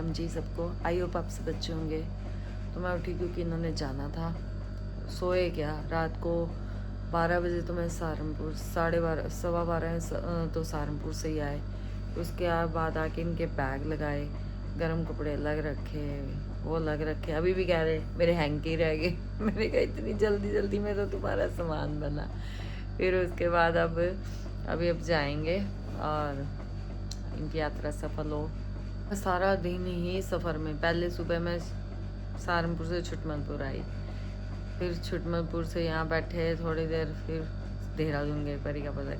राम जी सबको। I hope आप सब अच्छे होंगे। तो मैं उठी क्योंकि इन्होंने जाना था। सोए क्या, रात को 12 बजे तो मैं सहारनपुर, 12:30 12:15 तो सहारनपुर से ही आए। उसके बाद आके इनके बैग लगाए, गर्म कपड़े अलग रखे, वो अलग रखे। अभी भी कह रहे मेरे हैंकी रह गए। मैंने कहा इतनी जल्दी जल्दी में तो तुम्हारा सामान बना। फिर उसके बाद अब जाएंगे और इनकी यात्रा सफल हो। सारा दिन ही सफ़र में, पहले सुबह मैं सहारनपुर से छुटमलपुर आई, फिर छुटमलपुर से यहाँ बैठे थोड़ी देर, फिर देहरादून गए, परी का पता।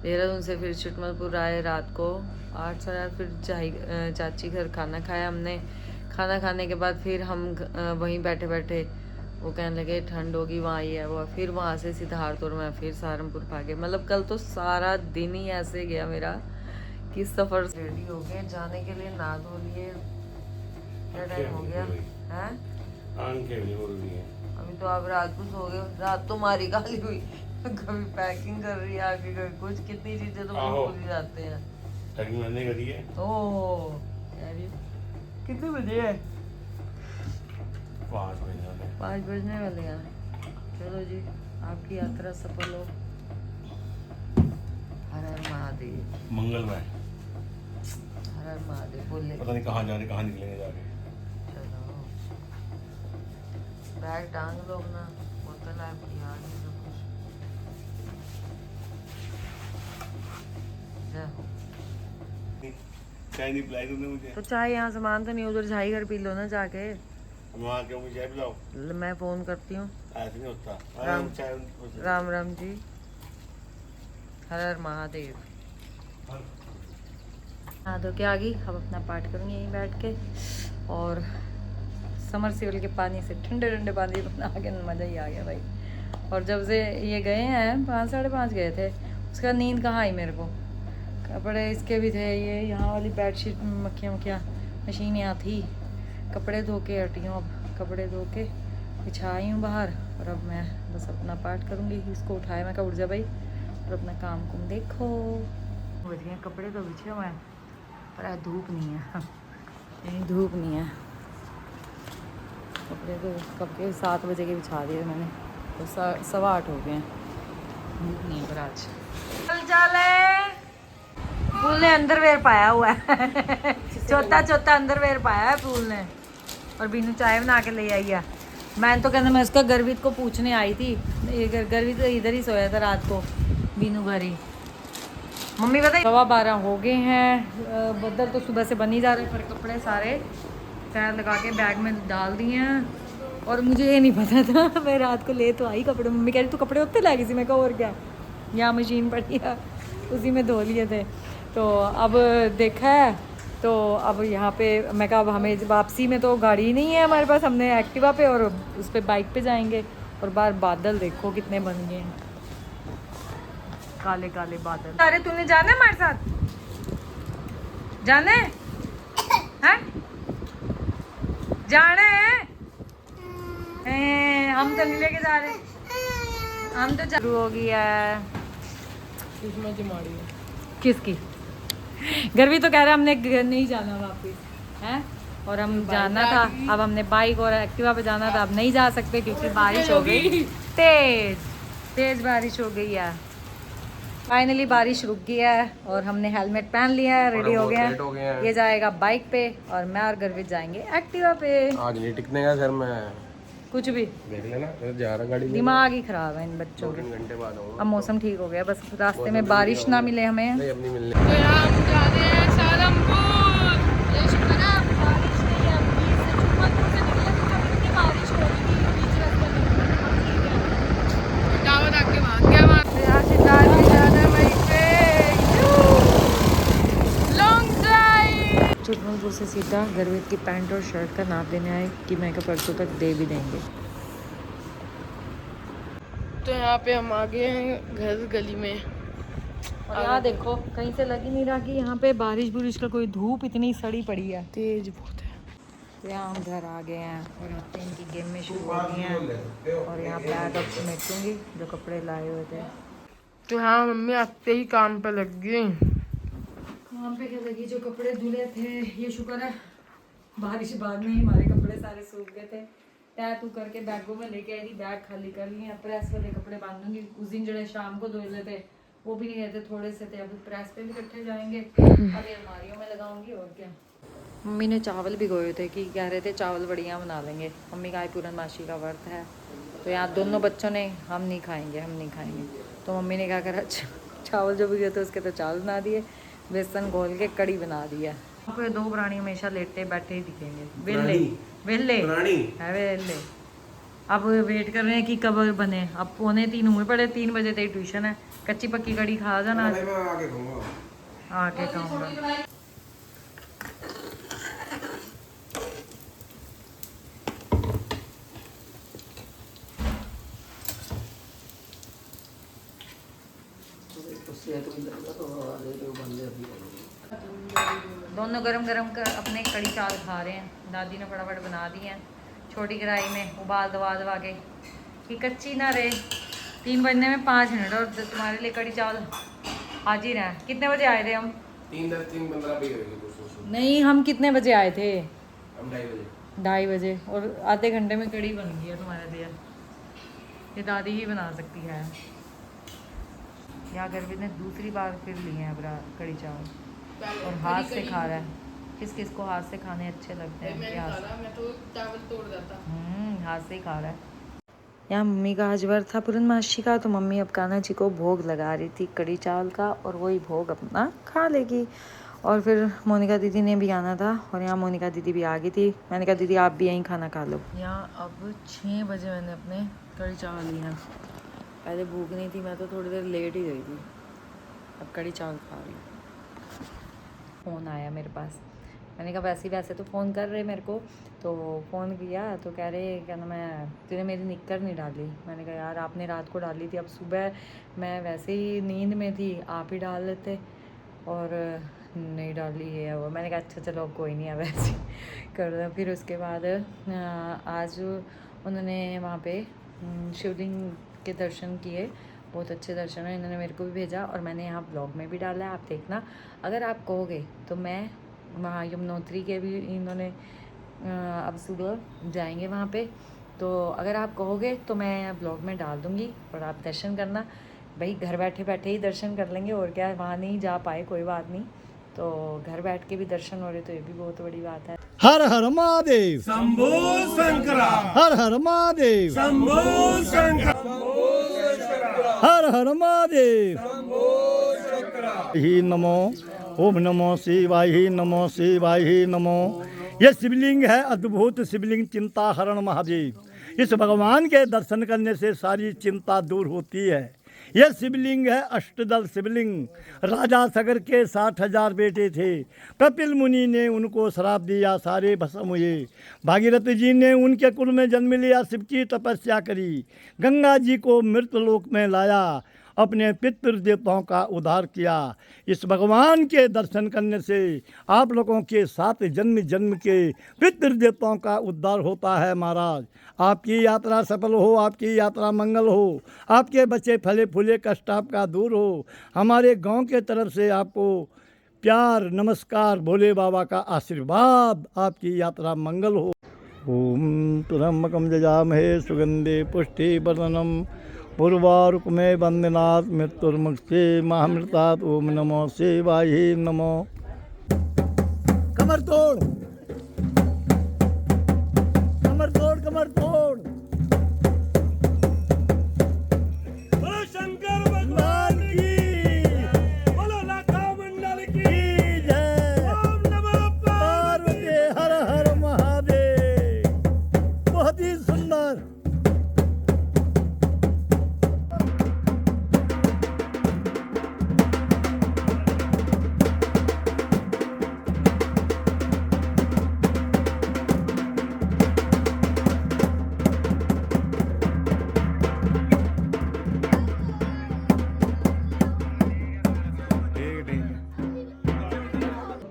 देहरादून से फिर छुटमलपुर आए रात को 8 साढ़े 8, फिर चाची घर खाना खाया हमने। खाना खाने के बाद फिर हम वहीं बैठे बैठे वो कहने लगे ठंड होगी वहाँ ही है वो। फिर वहाँ से सिद्धार्थपुर में फिर सहारनपुर भागे। मतलब कल तो सारा दिन ही ऐसे गया मेरा कि सफ़र रेडी हो गए जाने के लिए, नहा धो लिए। क्या टाइम हो गया है? अभी तो आप रात को सो गए। रात तो हमारी खाली हुई, कभी पैकिंग कर रही है आके, कभी कुछ। कितनी चीजें तो भूल ही जाते हैं। पैकिंग मैंने करी है। ओह यार, कितने बजे है? 5 बजने वाले हैं। चलो जी, आपकी यात्रा सफल हो। हर हर महादेव। मंगलमय। हर हर महादेव बोले। पता नहीं कहाँ जा रहे, कहाँ निकलेंगे जाके। चलो बैग टांग लो अपना, बोतल है यार, ये सब कुछ। जय हो। चाय नहीं पिलाई तुमने मुझे? तो चाय यहाँ सामान तो नहीं, उधर झाई घर पी लो ना जाके। वहाँ क्यों मुझे चाय पिलाओ? मैं फोन करती हूँ। ऐसे नहीं होता। राम राम जी। हर हर महादेव। हाँ तो क्या आ गई, अब अपना पाठ करूँगी यहीं बैठ के। और समरसेबल के पानी से ठंडे ठंडे पानी बना के मज़ा ही आ गया भाई। और जब से ये गए हैं 5 साढ़े 5 गए थे, उसका नींद कहाँ आई मेरे को। कपड़े इसके भी थे, ये यहाँ वाली बेडशीट मक्खियाँ मशीन यहाँ थी। कपड़े धो के हटी हूँ, अब कपड़े धो के बिछाई हूँ बाहर। और अब मैं बस अपना पाठ करूँगी। इसको उठाया, मैं कहा उठ जा भाई और अपना काम कुम देखो। बच गए, कपड़े तो बिछे हुए हैं पर धूप नहीं है, यहीं धूप नहीं है। कपड़े तो कब के 7 बजे के बिछा दिए मैंने, तो 8:15 हो गए हैं। धूप नहीं है पर आज। चल चले, फूल ने अंडरवेयर पाया हुआ है। चौथा अंडरवेयर पाया है फूल ने। और बीनू चाय बना के ले आई है। मैं तो कहना, मैं उसका गर्वित को पूछने आई थी। गर्वित तो इधर ही सोया था रात को, बीनू घर ही। मम्मी बताइए 12:15 हो गए हैं। बदल तो सुबह से बन ही जा रहे, पर कपड़े सारे तैर लगा के बैग में डाल दिए हैं। और मुझे ये नहीं पता था, मैं रात को ले तो आई कपड़े। मम्मी कह रही तू कपड़े उतने ला गई थी। मैं कहा और क्या, यहाँ मशीन पड़ी है, उसी में धो लिए थे। तो अब देखा है, तो अब यहाँ पे मैं कहा अब हमें वापसी में तो गाड़ी नहीं है हमारे पास, हमने एक्टिवा पे और उस पर बाइक पे जाएंगे। और बाहर बादल देखो कितने बन गए हैं, काले काले बादल। अरे तूने जाना है हमारे साथ? जाना है? जाना है? हम तो नहीं लेके जा रहे, हम तो चालू हो गई है। किसकी? गर्वी तो कह रहा हमने नहीं जाना वापस है, और हम जाना था। अब हमने बाइक और एक्टिवा पे जाना था, अब नहीं जा सकते क्योंकि बारिश हो गई, तेज बारिश हो गई है। फाइनली बारिश रुक गई है और हमने हेलमेट पहन लिया है, रेडी हो गए हैं। ये जाएगा बाइक पे और मैं और गर्वित जाएंगे एक्टिवा पे। आज नहीं टिकने का घर में कुछ भी देख लेना, जा रहा गाड़ी, दिमाग ही खराब है इन बच्चों के। 2-3 घंटे बाद आऊंगा। अब मौसम ठीक हो गया, बस रास्ते में बारिश ना मिले हमें। नहीं, अपनी मिलने। तो यहाँ हम जा रहे हैं सहारनपुर। ये शुक्र है बारिश नहीं है, छुटमलपुर से निकले तो कभी इतनी बारिश हो रही थी बीच रास्ते में। टावर आके भाग गया वहाँ से। यहाँ से जाना है वहीं पे लॉन्ग ड्राइव। छुटमलपुर से सीधा गर्वित की पैंट और शर्ट का नाप देने आए कि मैं का परसों तक दे भी देंगे। तो यहाँ पे हम आ गए हैं घर गली में। और यहाँ देखो कहीं से लग ही नहीं रहा कि यहाँ पे बारिश का कोई, धूप इतनी सड़ी पड़ी है, तेज बहुत है। तो यहाँ हम घर आ गए हैं और यहाँ पे इनकी गेम में शुरू हो गई हैं। और यहाँ बैग अब समेटूंगी जो कपड़े लाए हुए थे। तो हाँ मम्मी आते ही काम पे लग गई। काम पे क्या लगी, जो कपड़े धुले थे, ये शुक्र है बारिश बाद में ही हमारे कपड़े सारे सूख गए थे। तय तू करके बैगों में लेके आई थी, बैग खाली कर लिए। प्रेस वाले कपड़े बांधूंगी। उस दिन जो शाम को धोए लेते वो भी नहीं रहते, थोड़े से थे। अभी प्रेस पे भी इकट्ठे जाएंगे, अभी अलमारियों में लगाऊंगी। और क्या, मम्मी ने चावल भिगोए थे कि कह रहे थे चावल बड़ियाँ बना लेंगे। मम्मी का पूर्णमासी का व्रत है, तो यहाँ दोनों बच्चों ने हम नहीं खाएंगे। तो मम्मी ने क्या करा, चावल जो भिगे थे उसके तो चावल बना दिए, बेसन घोल के कड़ी बना दिया। आपको दो प्राणी हमेशा लेटे बैठे ही दिखेंगे, वेले। अब वेट कर रहे हैं कि कब बने। अब 2:45 हुए पड़े, 3 बजे तक ट्यूशन है। कच्ची पक्की कड़ी खा जाना, आके खाऊंगा। दोनों गरम गरम कर अपने कड़ी चावल खा रहे हैं। दादी ने फटाफट बना दी हैं छोटी कढ़ाई में, उबाल दबा के कि कच्ची ना रहे। 3 बजने में 5 मिनट और तुम्हारे लिए कड़ी चावल हाजिर है। कितने बजे आए थे हम? 3:15 बजे। नहीं, हम कितने बजे आए थे? हम 2:30 बजे। और आधे घंटे में कड़ी बन गई है तुम्हारे लिए। ये दादी ही बना सकती है। यहाँ गर्वी ने दूसरी बार फिर लिए हैं कड़ी चावल, और हाथ से खा रहा है। किस किस को हाथ से खाने अच्छे लगते हैं? मैं तो चावल तोड़ देता। हाथ से ही खा रहा है। यहाँ मम्मी का आज व्रत था पूर्णमासी का, तो मम्मी अब कान्हा जी को भोग लगा रही थी कड़ी चावल का, और वही भोग अपना खा लेगी। और फिर मोनिका दीदी ने भी आना था, और यहाँ मोनिका दीदी भी आ गई थी। मैंने कहा दीदी आप भी यहीं खाना खा लो। यहाँ अब 6 बजे मैंने अपने कड़ी चावल लिए हैं। पहले भूख नहीं थी, मैं तो थोड़ी देर लेट ही गई थी। अब कड़ी चावल खा रही हूँ। फ़ोन आया मेरे पास, मैंने कहा वैसे तो फ़ोन कर रहे मेरे को, तो फ़ोन किया तो कह रहे क्या ना, मैं तूने मेरी निक्कर नहीं डाली। मैंने कहा यार आपने रात को डाली थी, अब सुबह मैं वैसे ही नींद में थी, आप ही डाल लेते, और नहीं डाली है वो। मैंने कहा अच्छा चलो अब कोई नहीं है, वैसे कर दो। फिर उसके बाद आज उन्होंने वहाँ पे शिवलिंग के दर्शन किए, बहुत अच्छे दर्शन हुए। इन्होंने मेरे को भी भेजा, और मैंने यहाँ ब्लॉग में भी डाला है, आप देखना। अगर आप कहोगे तो मैं वहाँ यमुनोत्री के भी इन्होंने अब सुबह जाएंगे वहाँ पे, तो अगर आप कहोगे तो मैं ब्लॉग में डाल दूँगी, और आप दर्शन करना। भाई घर बैठे बैठे ही दर्शन कर लेंगे, और क्या, वहाँ नहीं जा पाए कोई बात नहीं, तो घर बैठ के भी दर्शन हो रहे, तो ये भी बहुत बड़ी बात है। हर हर महादेव शंभो शंकर, हर हर महादेव शंभो शंकर, हर हर महादेव ही नमो। ओम नमो शिवाय ही नमो, शिवाय ही नमो। यह शिवलिंग है, अद्भुत शिवलिंग, चिंता हरण महादेव। इस भगवान के दर्शन करने से सारी चिंता दूर होती है। यह शिवलिंग है अष्टदल शिवलिंग। राजा सगर के 60,000 बेटे थे। कपिल मुनि ने उनको श्राप दिया, सारे भस्म हुए। भागीरथ जी ने उनके कुल में जन्म लिया, शिव की तपस्या करी। गंगा जी को मृतलोक में लाया, अपने पितृ देवताओं का उद्धार किया। इस भगवान के दर्शन करने से आप लोगों के 7 जन्म जन्म के पितृ देवताओं का उद्धार होता है महाराज। आपकी यात्रा सफल हो, आपकी यात्रा मंगल हो, आपके बच्चे फले फूले कष्ट आपका दूर हो। हमारे गांव के तरफ से आपको प्यार नमस्कार, भोले बाबा का आशीर्वाद, आपकी यात्रा मंगल हो। ओम त्र्यंबकं यजामहे सुगंधे पुष्टिवर्धनम् पूर्वारुकमे वंदनात् मृत्युर्मुक्षे महामृतात्। ओम नमो शिवाय नमो। कमर तोड़, कमर तोड़, कमर तोड़। बोलो शंकर भगवान की, बोलो लाखा मंडल की जय। ओम नमः पार्वती हर हर महादेव। बहुत ही सुंदर।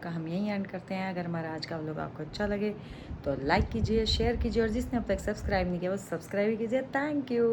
हम यहीं एंड करते हैं। अगर हमारा आज का व्लॉग आपको अच्छा लगे तो लाइक कीजिए, शेयर कीजिए, और जिसने अब तक सब्सक्राइब नहीं किया वो सब्सक्राइब कीजिए। Thank you.